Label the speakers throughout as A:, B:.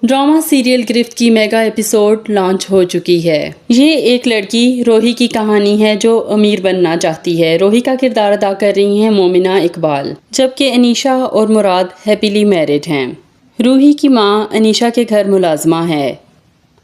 A: Drama serial گرفت کی mega episode launch ہو چکی ہے۔ یہ ایک لڑکی روحی کی کہانی ہے جو امیر بننا چاہتی ہے۔ روحی کا کردار ادا کر رہی ہیں مومنہ اقبال، جبکہ انیشا اور مراد ہیپیلی میرڈ ہیں۔ روحی کی ماں انیشا کے گھر ملازمہ ہے۔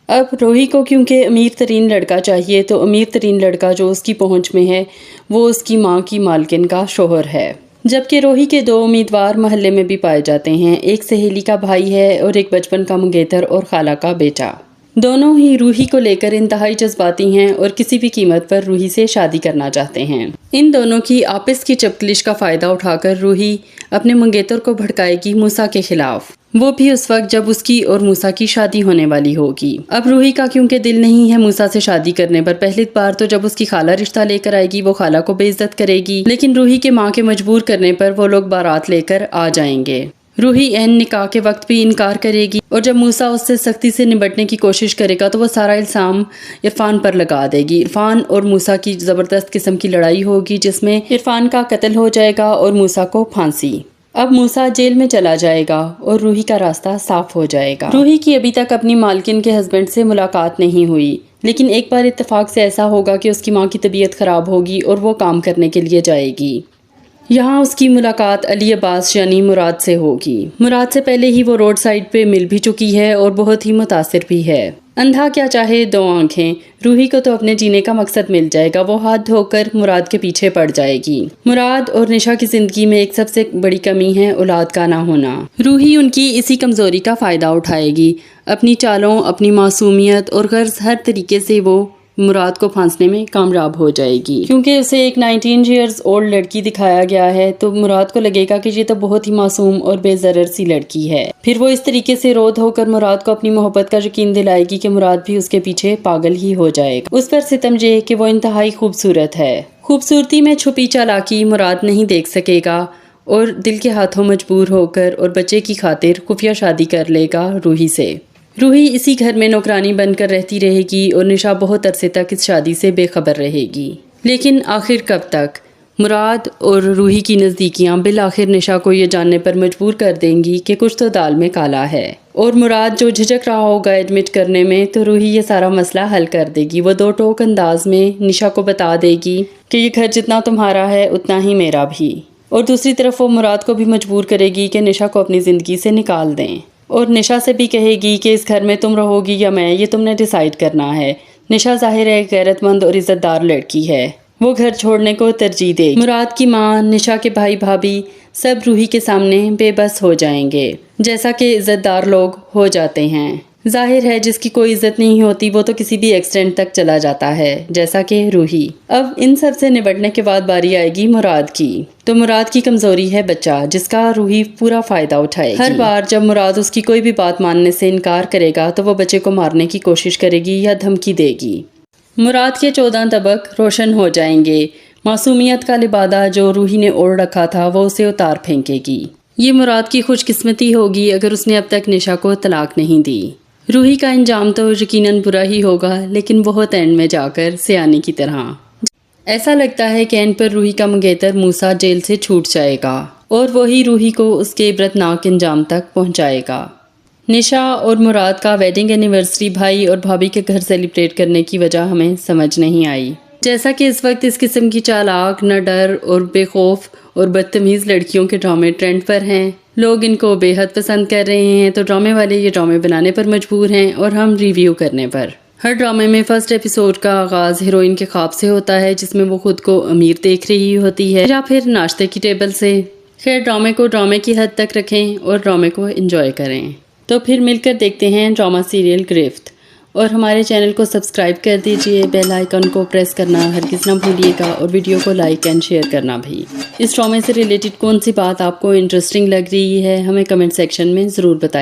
A: اب روحی کو کیونکہ امیر ترین لڑکا چاہیے تو امیر ترین لڑکا جو اس کی پہنچ میں ہے وہ اس کی ماں کی مالکن کا شوہر ہے، جبکہ روحی کے 2 امیدوار محلے میں بھی پائے جاتے ہیں۔ ایک سہیلی کا بھائی ہے اور ایک بچپن کا منگیتر اور خالہ کا بیٹا۔ دونوں ہی روحی کو لے کر انتہائی جذباتی ہیں اور کسی بھی قیمت پر روحی سے شادی کرنا چاہتے ہیں۔ ان دونوں کی آپس کی چپکلش کا فائدہ اٹھا کر روحی اپنے منگیتر کو بھڑکائے گی موسیٰ کے خلاف، وہ بھی اس وقت جب اس کی اور موسیٰ کی شادی ہونے والی ہوگی۔ اب روحی کا کیونکہ دل نہیں ہے موسیٰ سے شادی کرنے پر، پہلی بار تو جب اس کی خالہ رشتہ لے کر آئے گی وہ خالہ کو بے عزت کرے گی، لیکن روحی کے ماں کے مجبور کرنے پر وہ لوگ بارات لے کر آ جائیں گے۔ روحی عین نکاح کے وقت بھی انکار کرے گی اور جب موسیٰ اس سے سختی سے نمٹنے کی کوشش کرے گا تو وہ سارا الزام عرفان پر لگا دے گی۔ عرفان اور موسیٰ کی زبردست قسم کی لڑائی ہوگی جس میں عرفان کا قتل ہو جائے گا اور موسیٰ کو پھانسی۔ اب موسیٰ جیل میں چلا جائے گا اور روحی کا راستہ صاف ہو جائے گا۔ روحی کی ابھی تک اپنی مالکن کے ہسبینڈ سے ملاقات نہیں ہوئی، لیکن ایک بار اتفاق سے ایسا ہوگا کہ اس کی ماں کی طبیعت خراب ہوگی اور وہ کام کرنے کے لیے جائے گی۔ یہاں اس کی ملاقات علی عباس یعنی مراد سے ہوگی۔ مراد سے پہلے ہی وہ روڈ سائڈ پہ مل بھی چکی ہے اور بہت ہی متاثر بھی ہے۔ اندھا کیا چاہے 2 آنکھیں، روحی کو تو اپنے جینے کا مقصد مل جائے گا، وہ ہاتھ دھو کر مراد کے پیچھے پڑ جائے گی۔ مراد اور نشا کی زندگی میں ایک سب سے بڑی کمی ہے اولاد کا نہ ہونا۔ روحی ان کی اسی کمزوری کا فائدہ اٹھائے گی، اپنی چالوں، اپنی معصومیت اور غرض ہر طریقے سے وہ مراد کو پھانسنے میں کامیاب ہو جائے گی۔ کیونکہ اسے ایک 19 ایئرز اولڈ لڑکی دکھایا گیا ہے تو مراد کو لگے گا کہ یہ تو بہت ہی معصوم اور بے ضرر سی لڑکی ہے۔ پھر وہ اس طریقے سے رو دھو کر مراد کو اپنی محبت کا یقین دلائے گی کہ مراد بھی اس کے پیچھے پاگل ہی ہو جائے گا۔ اس پر ستم یہ کہ وہ انتہائی خوبصورت ہے۔ خوبصورتی میں چھپی چالاکی مراد نہیں دیکھ سکے گا اور دل کے ہاتھوں مجبور ہو کر اور بچے کی خاطر خفیہ شادی کر لے گا روحی سے۔ روحی اسی گھر میں نوکرانی بن کر رہتی رہے گی اور نشا بہت عرصے تک اس شادی سے بے خبر رہے گی۔ لیکن آخر کب تک؟ مراد اور روحی کی نزدیکیاں بالآخر نشا کو یہ جاننے پر مجبور کر دیں گی کہ کچھ تو دال میں کالا ہے، اور مراد جو جھجک رہا ہوگا ایڈمٹ کرنے میں تو روحی یہ سارا مسئلہ حل کر دے گی۔ وہ 2 ٹوک انداز میں نشا کو بتا دے گی کہ یہ گھر جتنا تمہارا ہے اتنا ہی میرا بھی، اور دوسری طرف وہ مراد کو بھی مجبور کرے گی کہ نشا کو اپنی زندگی سے نکال دیں، اور نشا سے بھی کہے گی کہ اس گھر میں تم رہو گی یا میں، یہ تم نے ڈیسائیڈ کرنا ہے۔ نشا ظاہر ہے غیرت مند اور عزت دار لڑکی ہے، وہ گھر چھوڑنے کو ترجیح دے گی۔ مراد کی ماں، نشا کے بھائی بھابھی سب روحی کے سامنے بے بس ہو جائیں گے، جیسا کہ عزت دار لوگ ہو جاتے ہیں۔ ظاہر ہے جس کی کوئی عزت نہیں ہوتی وہ تو کسی بھی ایکسیڈنٹ تک چلا جاتا ہے، جیسا کہ روحی۔ اب ان سب سے نبٹنے کے بعد باری آئے گی مراد کی، تو مراد کی کمزوری ہے بچہ، جس کا روحی پورا فائدہ اٹھائے گی۔ ہر بار جب مراد اس کی کوئی بھی بات ماننے سے انکار کرے گا تو وہ بچے کو مارنے کی کوشش کرے گی یا دھمکی دے گی۔ مراد کے 14 طبق روشن ہو جائیں گے۔ معصومیت کا لبادہ جو روحی نے اوڑھ رکھا تھا وہ اسے اتار پھینکے گی۔ یہ مراد کی خوش قسمتی ہوگی اگر اس نے اب تک نشا کو طلاق نہیں دی۔ روحی کا انجام تو یقیناً برا ہی ہوگا، لیکن بہت اینڈ میں جا کر سیانی کی طرح۔ ایسا لگتا ہے کہ اینڈ پر روحی کا منگیتر موسیٰ جیل سے چھوٹ جائے گا اور وہی روحی کو اس کے عبرتناک انجام تک پہنچائے گا۔ نشا اور مراد کا ویڈنگ اینیورسری بھائی اور بھابھی کے گھر سیلیبریٹ کرنے کی وجہ ہمیں سمجھ نہیں آئی۔ جیسا کہ اس وقت اس قسم کی چالاک، نڈر اور بے خوف اور بدتمیز لڑکیوں کے ڈرامے ٹرینڈ پر ہیں، لوگ ان کو بے حد پسند کر رہے ہیں، تو ڈرامے والے یہ ڈرامے بنانے پر مجبور ہیں اور ہم ریویو کرنے پر۔ ہر ڈرامے میں فرسٹ ایپیسوڈ کا آغاز ہیروئن کے خواب سے ہوتا ہے جس میں وہ خود کو امیر دیکھ رہی ہوتی ہے، یا پھر ناشتے کی ٹیبل سے۔ خیر ڈرامے کو ڈرامے کی حد تک رکھیں اور ڈرامے کو انجوائے کریں۔ تو پھر مل کر دیکھتے ہیں ڈرامہ سیریل گرفت، اور ہمارے چینل کو سبسکرائب کر دیجئے، بیل آئیکن کو پریس کرنا ہرگز نہ بھولیے گا، اور ویڈیو کو لائک اینڈ شیئر کرنا بھی۔ اس ڈرامے سے ریلیٹڈ کون سی بات آپ کو انٹرسٹنگ لگ رہی ہے ہمیں کمنٹ سیکشن میں ضرور بتائیے۔